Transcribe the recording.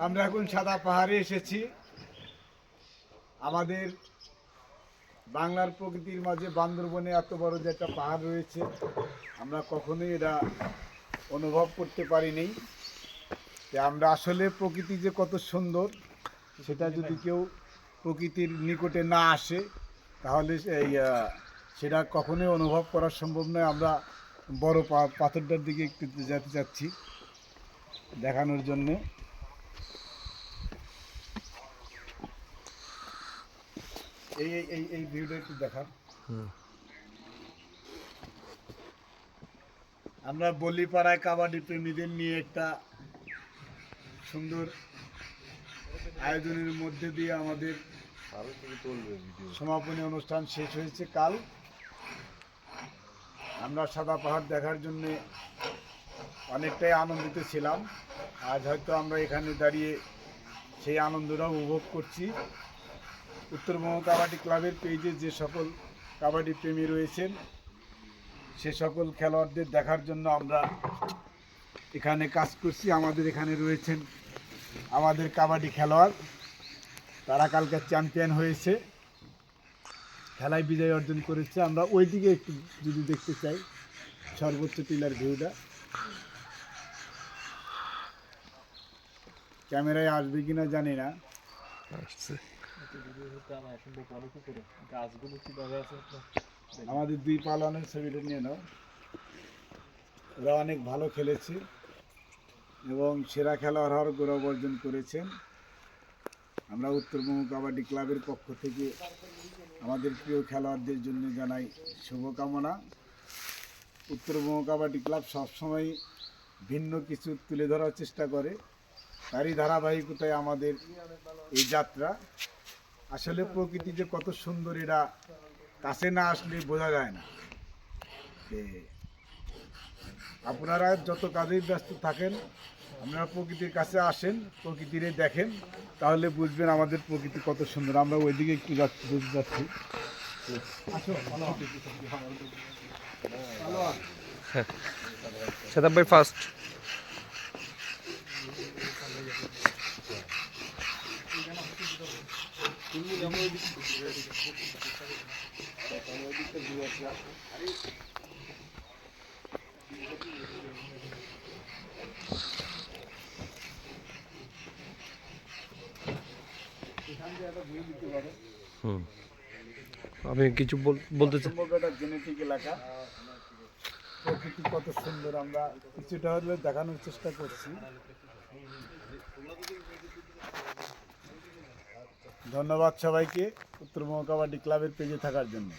আমরা এখন সাদা পাহাড়ে এসেছি। আমাদের বাংলার প্রকৃতির মাঝে বান্দরবনে এত বড় যে একটা পাহাড় রয়েছে, আমরা কখনোই এটা অনুভব করতে পারিনি। যে আমরা আসলে প্রকৃতি যে কত সুন্দর, সেটা যদি কেউ প্রকৃতির নিকটে না আসে তাহলে সেটা কখনোই অনুভব করা সম্ভব নয়। আমরা বড় পাথরটার দিকে একটু যেতে চাচ্ছি দেখানোর জন্যে। এই এই এই ভিউটা একটু দেখান। আমরা বলিপাড়ায় কাবাডি প্রেমীদের নিয়ে একটা সুন্দর আয়োজনের মধ্যে দিয়ে আমাদের সমাপনী অনুষ্ঠান শেষ হয়েছে কাল। আমরা সাদা পাহাড় দেখার জন্য অনেকটাই আনন্দিত ছিলাম। আজ হয়তো আমরা এখানে দাঁড়িয়ে সেই আনন্দটা উপভোগ করছি। উত্তরবঙ্গ কাবাডি ক্লাবের পেজে যে সকল কাবাডি প্রেমী রয়েছেন, সে সকল খেলোয়াড়দের দেখার জন্য আমরা এখানে কাজ করছি। আমাদের এখানে রয়েছেন আমাদের কাবাডি খেলোয়াড়, তারা কালকে চ্যাম্পিয়ন হয়েছে, খেলায় বিজয় অর্জন করেছে। আমরা ওই দিকে একটু যদি দেখতে চাই সর্বোচ্চ টিলার ভিউটা, ক্যামেরায় আসবে কিনা জানি না। আমাদের দুই পালনের ছবিটা নিয়ে নাও। ওরা অনেক ভালো খেলেছে এবং সেরা খেলোয়াড় হওয়ার গৌরব অর্জন করেছেন। আমরা উত্তরবঙ্গ কাবাডি ক্লাবের পক্ষ থেকে আমাদের প্রিয় খেলোয়াড়দের জন্য জানাই শুভকামনা। উত্তরবঙ্গ কাবাডি ক্লাব সবসময় ভিন্ন কিছু তুলে ধরার চেষ্টা করে, তারই ধারাবাহিকতায় আমাদের এই যাত্রা। আসলে প্রকৃতি যে কত সুন্দর, এটা কাছে না আসলে বোঝা যায় না। আপনারা যত কাজেই ব্যস্ত থাকেন, আপনারা প্রকৃতির কাছে আসেন, প্রকৃতিরে দেখেন, তাহলে বুঝবেন আমাদের প্রকৃতি কত সুন্দর। আমরা ওইদিকে একটু যাচ্ছি। সাদাব ভাই ফার্স্ট। আমি কিছু বলতে চাই। জেনেটিক এলাকা, প্রকৃতি কত সুন্দর, আমরা কিছুটা হলে দেখানোর চেষ্টা করছি। ধন্যবাদ সবাইকে উত্তরবঙ্গ কাবাডি ক্লাবের পেজে থাকার জন্য।